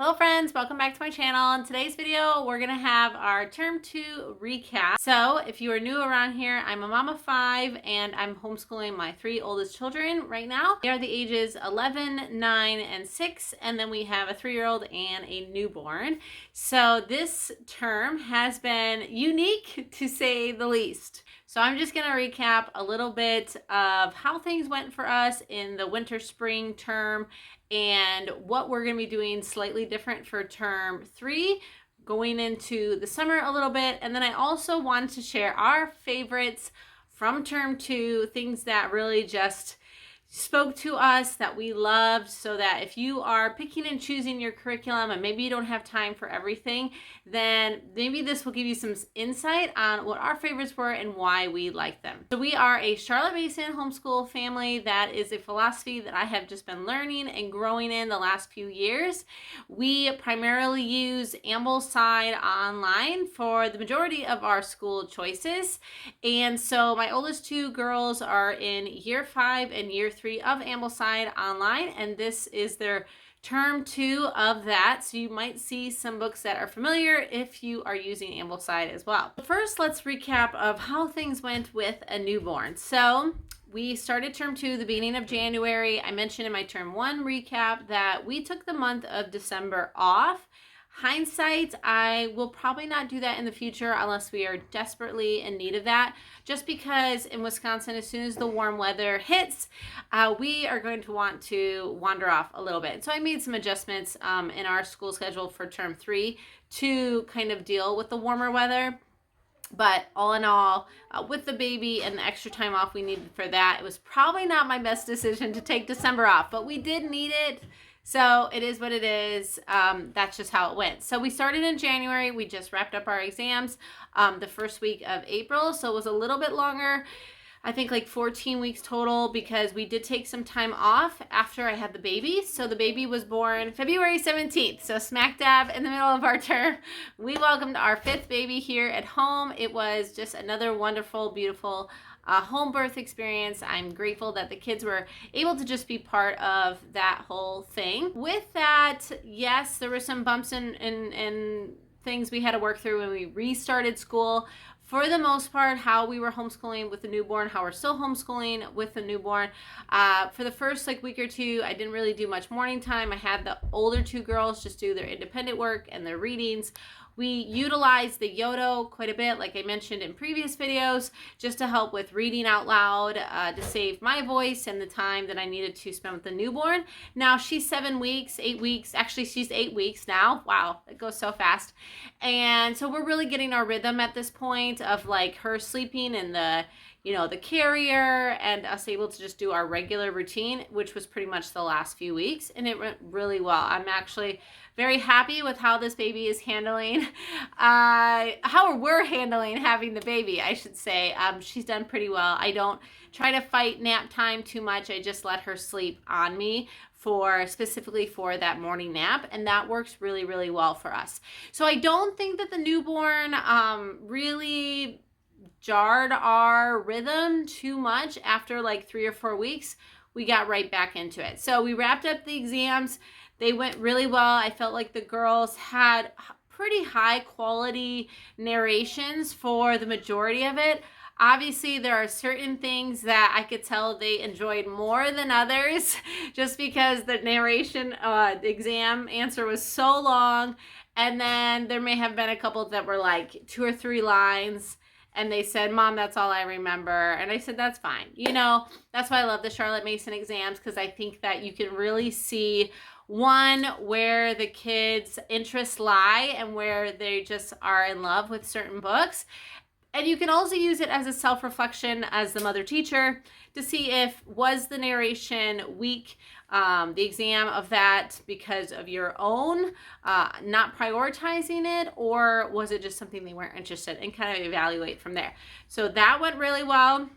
Hello friends, welcome back to my channel. In today's video, we're gonna have our term 2 recap. So if you are new around here, I'm a mom of 5 and I'm homeschooling my 3 oldest children right now. They are the ages 11, 9, and 6, and then we have a 3-year-old and a newborn. So this term has been unique to say the least. So I'm just gonna recap a little bit of how things went for us in the winter spring term and what we're going to be doing slightly different for term 3 going into the summer a little bit. And then I also wanted to share our favorites from term 2, things that really just spoke to us that we loved, so that if you are picking and choosing your curriculum and maybe you don't have time for everything, then maybe this will give you some insight on what our favorites were and why we like them. So we are a Charlotte Mason homeschool family. That is a philosophy that I have just been learning and growing in the last few years. We primarily use Ambleside Online for the majority of our school choices. And so my oldest 2 girls are in year 5 and year 3 of Ambleside Online, and this is their term 2 of that. So you might see some books that are familiar if you are using Ambleside as well. First, let's recap of how things went with a newborn. So we started term 2 the beginning of January. I mentioned in my term 1 recap that we took the month of December off. Hindsight, I will probably not do that in the future unless we are desperately in need of that, just because in Wisconsin, as soon as the warm weather hits, we are going to want to wander off a little bit. So I made some adjustments in our school schedule for term 3 to kind of deal with the warmer weather. But all in all, with the baby and the extra time off we needed for that, it was probably not my best decision to take December off, but we did need it. So it is what it is. That's just how it went. So we started in January. We just wrapped up our exams the first week of April. So it was a little bit longer. I think like 14 weeks total, because we did take some time off after I had the baby. So the baby was born February 17th. So smack dab in the middle of our term, we welcomed our 5th baby here at home. It was just another wonderful, beautiful home birth experience. I'm grateful that the kids were able to just be part of that whole thing. With that, yes, there were some bumps and things we had to work through when we restarted school. For the most part, how we were homeschooling with the newborn, how we're still homeschooling with the newborn. For the first week or 2, I didn't really do much morning time. I had the older 2 girls just do their independent work and their readings. We utilized the Yodo quite a bit, like I mentioned in previous videos, just to help with reading out loud, to save my voice and the time that I needed to spend with the newborn. Now she's 7 weeks, 8 weeks, actually she's 8 weeks now. Wow, it goes so fast. And so we're really getting our rhythm at this point of like her sleeping in the carrier and us able to just do our regular routine, which was pretty much the last few weeks, and it went really well. I'm actually very happy with how this baby is handling, how we're handling having the baby, I should say. She's done pretty well. I don't try to fight nap time too much. I just let her sleep on me specifically for that morning nap, and that works really, really well for us. So I don't think that the newborn really jarred our rhythm too much. After like 3 or 4 weeks, we got right back into it. So we wrapped up the exams. They went really well. I felt like the girls had pretty high quality narrations for the majority of it. Obviously, there are certain things that I could tell they enjoyed more than others, just because the narration, the exam answer was so long. And then there may have been a couple that were like 2 or 3 lines. And they said, "Mom, that's all I remember." And I said, that's fine. That's why I love the Charlotte Mason exams, because I think that you can really see, one, where the kids' interests lie and where they just are in love with certain books. And you can also use it as a self-reflection as the mother teacher to see if was the narration weak, the exam of that, because of your own not prioritizing it, or was it just something they weren't interested in, and kind of evaluate from there. So that went really well,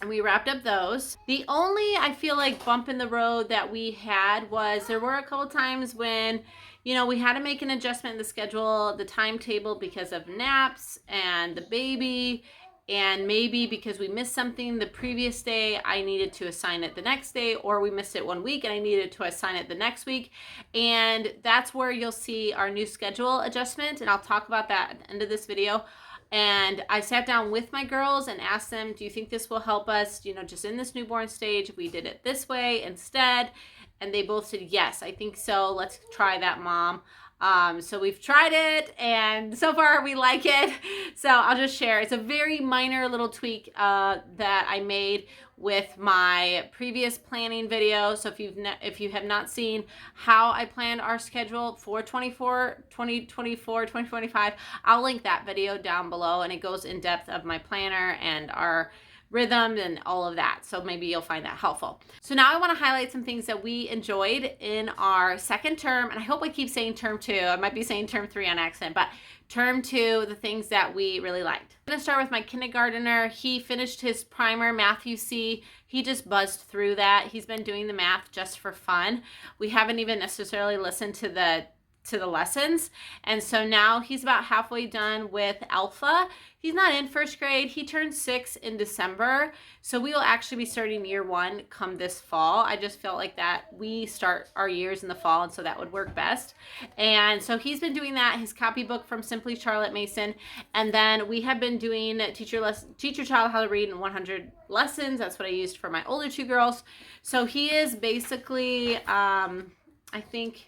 and we wrapped up those. The only, I feel like, bump in the road that we had was there were a couple times when we had to make an adjustment in the schedule, the timetable, because of naps and the baby and maybe because we missed something the previous day, I needed to assign it the next day, or we missed it 1 week and I needed to assign it the next week. And that's where you'll see our new schedule adjustment, and I'll talk about that at the end of this video. And I sat down with my girls and asked them, do you think this will help us, just in this newborn stage, if we did it this way instead? And they both said, yes, I think so. Let's try that, Mom. So we've tried it, and so far we like it. So I'll just share. It's a very minor little tweak that I made with my previous planning video. So if you have not seen how I planned our schedule for 2025, I'll link that video down below, and it goes in depth of my planner and our rhythm and all of that. So maybe you'll find that helpful. So now I want to highlight some things that we enjoyed in our second term. And I hope I keep saying term 2. I might be saying term 3 on accident, but term 2, the things that we really liked. I'm going to start with my kindergartner. He finished his primer, Matthew C. He just buzzed through that. He's been doing the math just for fun. We haven't even necessarily listened to the lessons. And so now he's about halfway done with Alpha. He's not in first grade. He turned 6 in December. So we will actually be starting year 1 come this fall. I just felt like that we start our years in the fall, and so that would work best. And so he's been doing that, his copybook from Simply Charlotte Mason. And then we have been doing Teach Your Child How to Read in 100 Lessons. That's what I used for my older 2 girls. So he is basically, I think,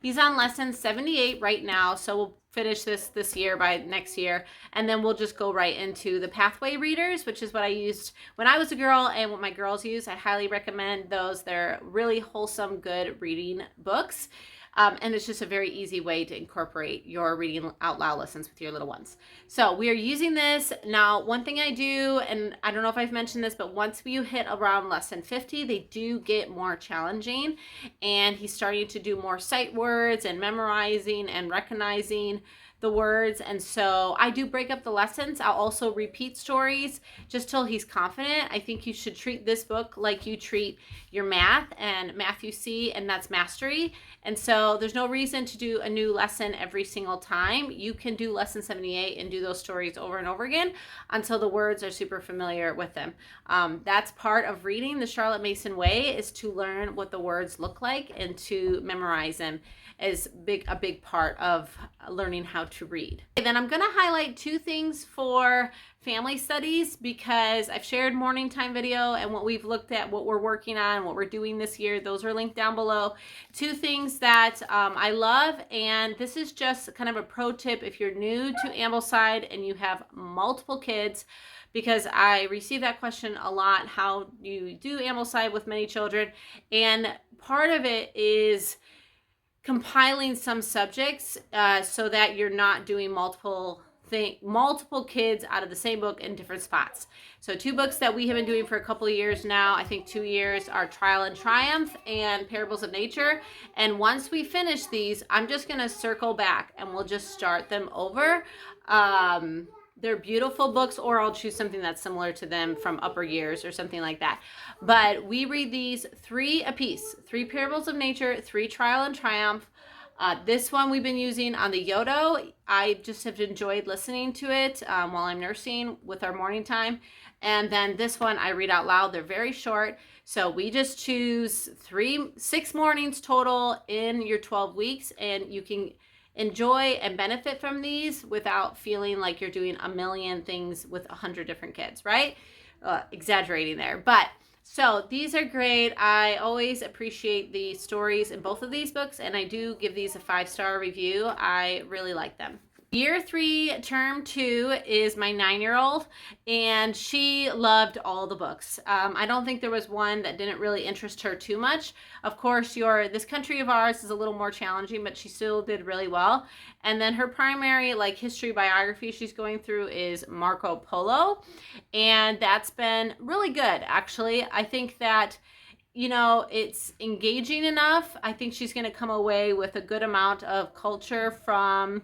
he's on lesson 78 right now, so we'll finish this year by next year, and then we'll just go right into the pathway readers, which is what I used when I was a girl and what my girls use. I highly recommend those. They're really wholesome, good reading books. And it's just a very easy way to incorporate your reading out loud lessons with your little ones. So we are using this. Now, one thing I do, and I don't know if I've mentioned this, but once you hit around lesson 50, they do get more challenging. And he's starting to do more sight words and memorizing and recognizing the words. And so I do break up the lessons. I'll also repeat stories just till he's confident. I think you should treat this book like you treat your math and Matthew C, and that's mastery. And so there's no reason to do a new lesson every single time. You can do lesson 78 and do those stories over and over again until the words are super familiar with them. That's part of reading the Charlotte Mason way, is to learn what the words look like and to memorize them is a big part of learning how to read. And then I'm going to highlight 2 things for family studies, because I've shared morning time video and what we've looked at, what we're working on, what we're doing this year. Those are linked down below. 2 things that I love, and this is just kind of a pro tip if you're new to Ambleside and you have multiple kids, because I receive that question a lot, how you do Ambleside with many children. And part of it is compiling some subjects so that you're not doing multiple kids out of the same book in different spots. So 2 books that we have been doing for a couple of years now, I think 2 years, are Trial and Triumph and Parables of Nature. And once we finish these, I'm just going to circle back and we'll just start them over. They're beautiful books, or I'll choose something that's similar to them from upper years or something like that. But we read these 3 apiece, 3 Parables of Nature, 3 Trial and Triumph. This one we've been using on the Yodo. I just have enjoyed listening to it while I'm nursing with our morning time. And then this one I read out loud. They're very short. So we just choose 6 mornings total in your 12 weeks, and you can enjoy and benefit from these without feeling like you're doing a million things with 100 different kids, right? Exaggerating there. But so these are great. I always appreciate the stories in both of these books, and I do give these a 5-star review. I really like them. Year 3, term 2 is my 9-year-old, and she loved all the books. I don't think there was one that didn't really interest her too much. Of course, This Country of Ours is a little more challenging, but she still did really well. And then her primary, history biography she's going through is Marco Polo, and that's been really good, actually. I think that it's engaging enough. I think she's going to come away with a good amount of culture from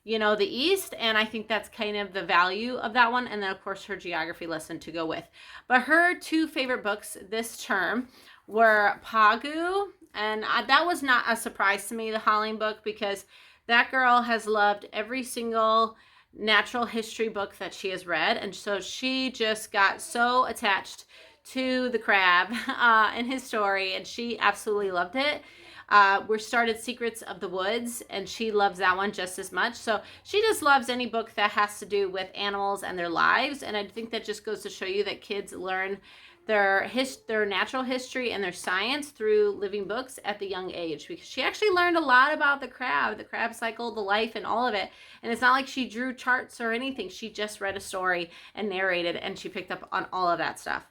the East, and I think that's kind of the value of that one. And then, of course, her geography lesson to go with. But her 2 favorite books this term were Pagu, and that was not a surprise to me, the Holling book, because that girl has loved every single natural history book that she has read. And so she just got so attached to the crab and his story, and she absolutely loved it. We started Secrets of the Woods, and she loves that one just as much. So she just loves any book that has to do with animals and their lives. And I think that just goes to show you that kids learn their natural history and their science through living books at the young age, because she actually learned a lot about the crab cycle, the life, and all of it. And it's not like she drew charts or anything. She just read a story and narrated, and she picked up on all of that stuff.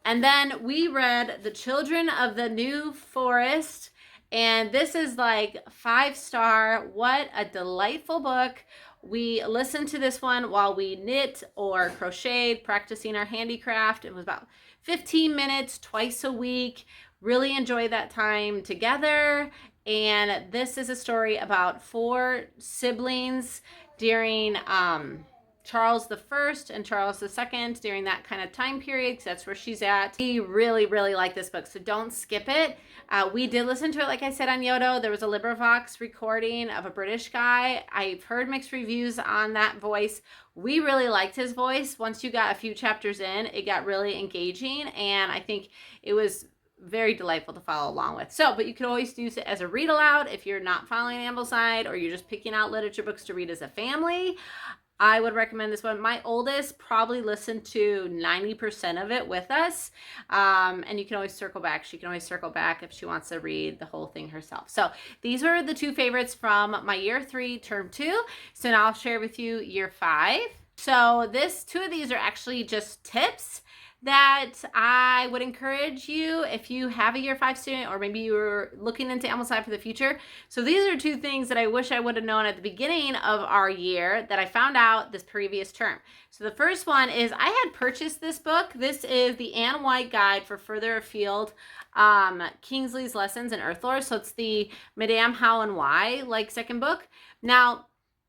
And then we read The Children of the New Forest, and this is like 5-star. What a delightful book. We listened to this one while we knit or crocheted, practicing our handicraft. It was about 15 minutes twice a week. Really enjoyed that time together. And this is a story about 4 siblings during Charles the First and Charles the Second, during that kind of time period, because that's where she's at. We really, really like this book, so don't skip it. We did listen to it, like I said, on Yodo. There was a LibriVox recording of a British guy. I've heard mixed reviews on that voice. We really liked his voice. Once you got a few chapters in, it got really engaging, and I think it was very delightful to follow along with. So, but you could always use it as a read aloud if you're not following Ambleside, or you're just picking out literature books to read as a family. I would recommend this one. My oldest probably listened to 90% of it with us. And you can always circle back. She can always circle back if she wants to read the whole thing herself. So these were the 2 favorites from my year 3, term 2. So now I'll share with you year 5. So 2 of these are actually just tips that I would encourage you if you have a year 5 student, or maybe you're looking into Ambleside for the future. So these are 2 things that I wish I would have known at the beginning of our year that I found out this previous term. So the first one is, I had purchased this book. This is the Anne White Guide for Further Afield, Kingsley's Lessons in Earthlore. So it's the Madame How and Why, like, second book. Now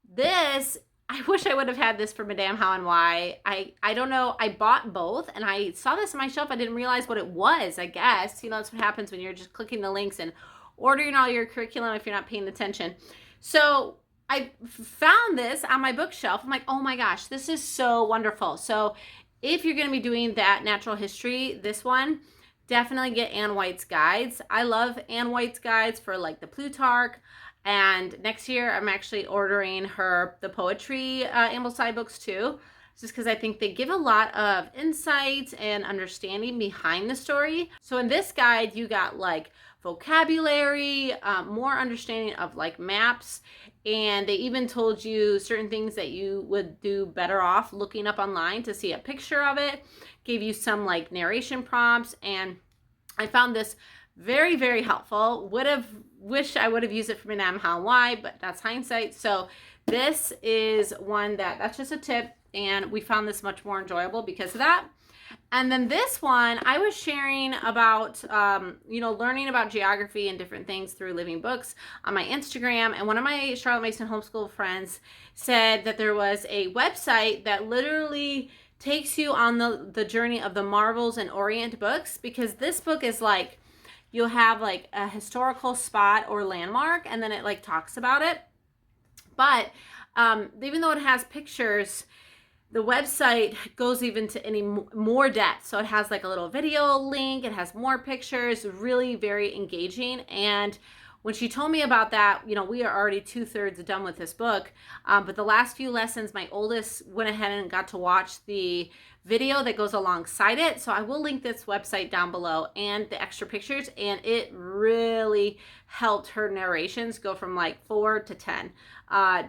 this, I wish I would have had this for Madame How and Why. I don't know. I bought both, and I saw this on my shelf. I didn't realize what it was, I guess. You know, that's what happens when you're just clicking the links and ordering all your curriculum if you're not paying attention. So I found this on my bookshelf. I'm like, oh my gosh, this is so wonderful. So if you're going to be doing that natural history, this one, definitely get Anne White's guides. I love Anne White's guides for like the Plutarch. And next year, I'm actually ordering her the poetry Ambleside books too, just because I think they give a lot of insight and understanding behind the story. So in this guide, you got like vocabulary, more understanding of like maps, and they even told you certain things that you would do better off looking up online to see a picture of it. Gave you some like narration prompts, and I found this very, very helpful. Wish I would have used it for Madame How and Why, but that's hindsight. So this is one that's just a tip, and we found this much more enjoyable because of that. And then this one, I was sharing about, learning about geography and different things through living books on my Instagram. And one of my Charlotte Mason homeschool friends said that there was a website that literally takes you on the journey of the Marvels and Orient books, because this book is like, you'll have like a historical spot or landmark, and then it like talks about it. But even though it has pictures, the website goes even to any more depth. So it has like a little video link, it has more pictures, really very engaging. And when she told me about that, we are already 2/3 done with this book. But the last few lessons, my oldest went ahead and got to watch the video that goes alongside it. So I will link this website down below and the extra pictures. And it really helped her narrations go from like 4 to 10,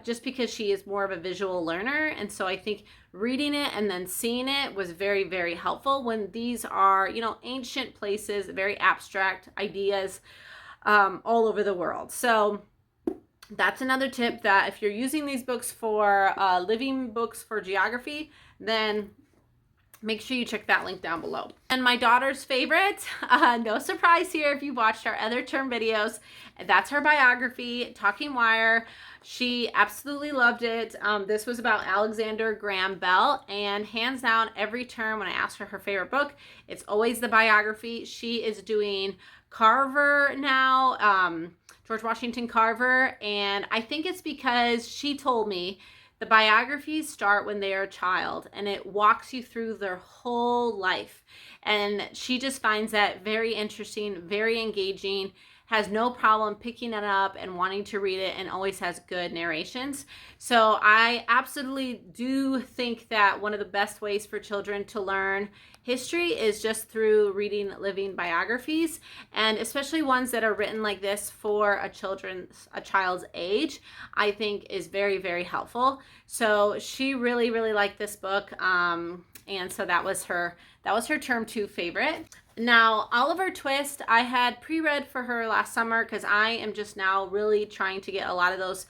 just because she is more of a visual learner. And so I think reading it and then seeing it was very, very helpful when these are, ancient places, very abstract ideas, all over the world. So that's another tip, that if you're using these books for living books for geography, then make sure you check that link down below. And my daughter's favorite, no surprise here if you watched our other term videos, that's her biography, Talking Wire. She absolutely loved it. This was about Alexander Graham Bell, and hands down, every term when I ask her favorite book, it's always the biography. She is doing Carver now, George Washington Carver, and I think it's because she told me The biographies start when they are a child, and it walks you through their whole life. And she just finds that very interesting, very engaging, has no problem picking it up and wanting to read it, and always has good narrations. So I absolutely do think that one of the best ways for children to learn history is just through reading living biographies, and especially ones that are written like this for a child's age, I think is very, very helpful. So she really, really liked this book, and so that was her term 2 favorite. Now, Oliver Twist, I had pre-read for her last summer because I am just now really trying to get a lot of those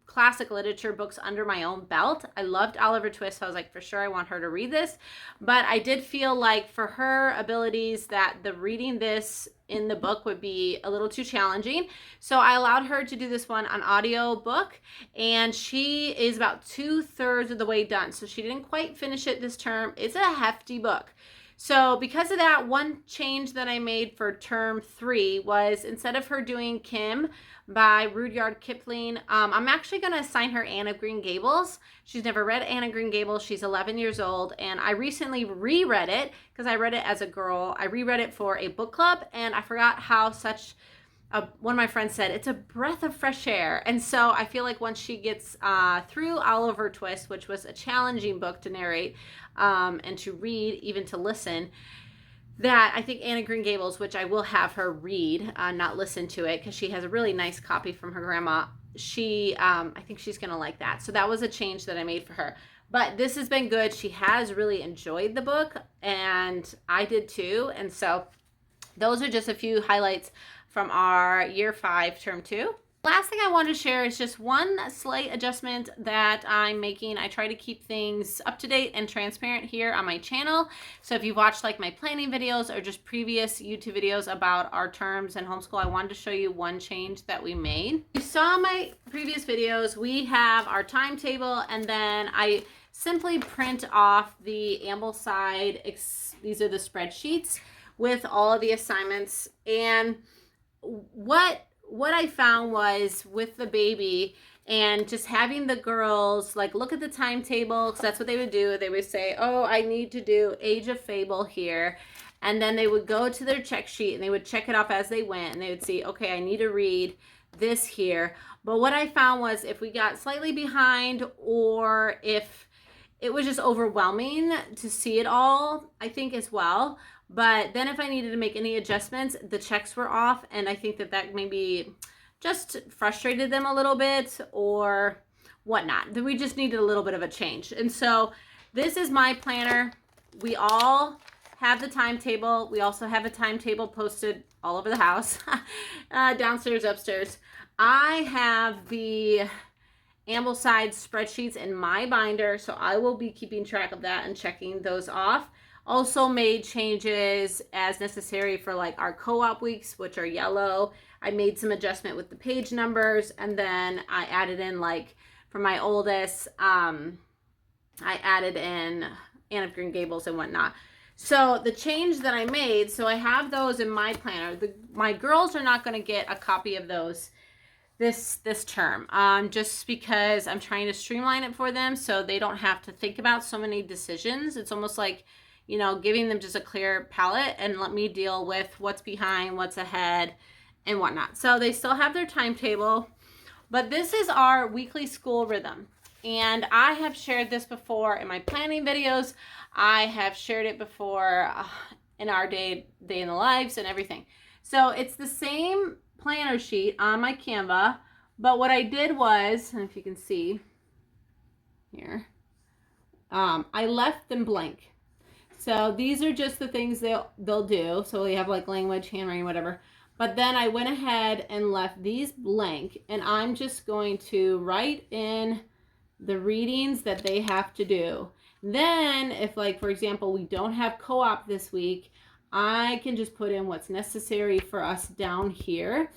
classic literature books under my own belt. I loved Oliver Twist, so I was like, for sure I want her to read this. But I did feel like for her abilities that the reading this in the book would be a little too challenging. So I allowed her to do this one on audio book, and she is about 2/3 of the way done. So she didn't quite finish it this term. It's a hefty book. So because of that, one change that I made for term 3 was, instead of her doing Kim by Rudyard Kipling, I'm actually going to assign her Anne of Green Gables. She's never read Anne of Green Gables. She's 11 years old, and I recently reread it because I read it as a girl. I reread it for a book club, and I forgot how one of my friends said it's a breath of fresh air. And so I feel like once she gets through Oliver Twist, which was a challenging book to narrate and to read, even to listen, that I think Anne of Green Gables, which I will have her read, not listen to it, because she has a really nice copy from her grandma. I think she's going to like that. So that was a change that I made for her. But this has been good. She has really enjoyed the book, and I did too. And so those are just a few highlights from our year 5 term 2. Last thing I want to share is just one slight adjustment that I'm making. I try to keep things up to date and transparent here on my channel. So if you've watched like my planning videos or just previous YouTube videos about our terms and homeschool, I wanted to show you one change that we made. You saw my previous videos, we have our timetable, and then I simply print off the Ambleside, these are the spreadsheets with all of the assignments. And what I found was, with the baby and just having the girls like look at the timetable, because that's what they would do. They would say, oh, I need to do Age of Fable here. And then they would go to their check sheet and they would check it off as they went, and they would see, okay, I need to read this here. But what I found was, if we got slightly behind, or if it was just overwhelming to see it all, I think, as well. But then if I needed to make any adjustments, the checks were off, and I think that maybe just frustrated them a little bit or whatnot. That we just needed a little bit of a change. And so this is my planner. We all have the timetable. We also have a timetable posted all over the house, downstairs, upstairs. I have the Ambleside spreadsheets in my binder, so I will be keeping track of that and checking those off. Also made changes as necessary for like our co-op weeks, which are yellow. I made some adjustment with the page numbers, and then I added in, like for my oldest, I added in Anne of Green Gables and whatnot. So the change that I made, so I have those in my planner. My girls are not going to get a copy of those this term, just because I'm trying to streamline it for them so they don't have to think about so many decisions. It's almost like, you know, giving them just a clear palette and let me deal with what's behind, what's ahead, and whatnot. So they still have their timetable, but this is our weekly school rhythm. And I have shared this before in my planning videos. I have shared it before in our day in the lives and everything. So it's the same planner sheet on my Canva, but what I did was, and if you can see here, I left them blank. So these are just the things they'll do. So we have like language, handwriting, whatever. But then I went ahead and left these blank, and I'm just going to write in the readings that they have to do. Then if, like, for example, we don't have co-op this week, I can just put in what's necessary for us down here,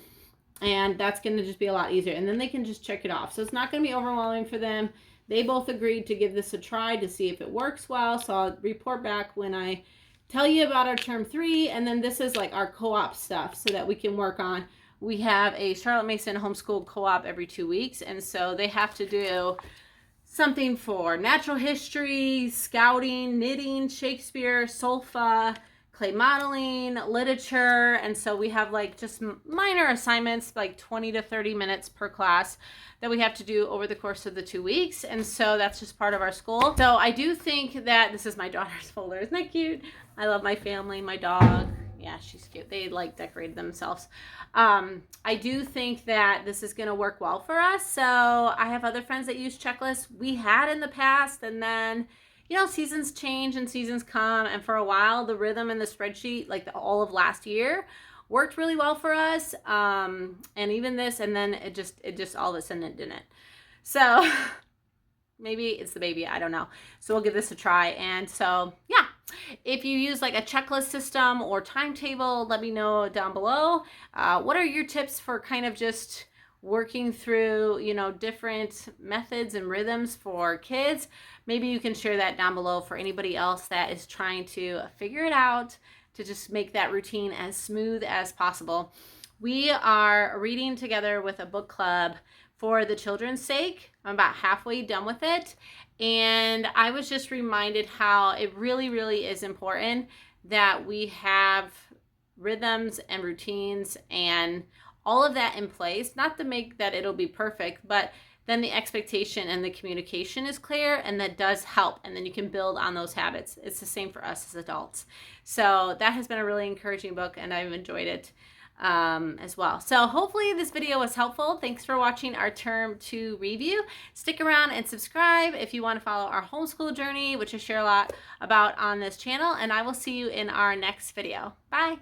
and that's going to just be a lot easier. And then they can just check it off. So it's not going to be overwhelming for them. They both agreed to give this a try to see if it works well. So I'll report back when I tell you about our term 3. And then this is like our co-op stuff so that we can work on we have a Charlotte Mason homeschool co-op every 2 weeks, and so they have to do something for natural history, scouting, knitting, Shakespeare, solfa, clay modeling, literature. And so we have like just minor assignments, like 20 to 30 minutes per class that we have to do over the course of the 2 weeks. And so that's just part of our school. So I do think that this is my daughter's folder. Isn't that cute? I love my family, my dog. Yeah, she's cute. They like decorated themselves. I do think that this is going to work well for us. So I have other friends that use checklists. We had in the past, and then, you know, seasons change and seasons come. And for a while, the rhythm in the spreadsheet, like all of last year, worked really well for us. And even this, and then it just all of a sudden it didn't. So maybe it's the baby, I don't know. So we'll give this a try. And so, yeah, if you use like a checklist system or timetable, let me know down below. What are your tips for kind of just working through, you know, different methods and rhythms for kids? Maybe you can share that down below for anybody else that is trying to figure it out to just make that routine as smooth as possible. We are reading together with a book club for the children's sake. I'm about halfway done with it. And I was just reminded how it really, really is important that we have rhythms and routines and all of that in place. Not to make that it'll be perfect, but then the expectation and the communication is clear, and that does help. And then you can build on those habits. It's the same for us as adults. So that has been a really encouraging book, and I've enjoyed it as well. So hopefully this video was helpful. Thanks for watching our Term 2 review. Stick around and subscribe if you want to follow our homeschool journey, which I share a lot about on this channel, and I will see you in our next video. Bye.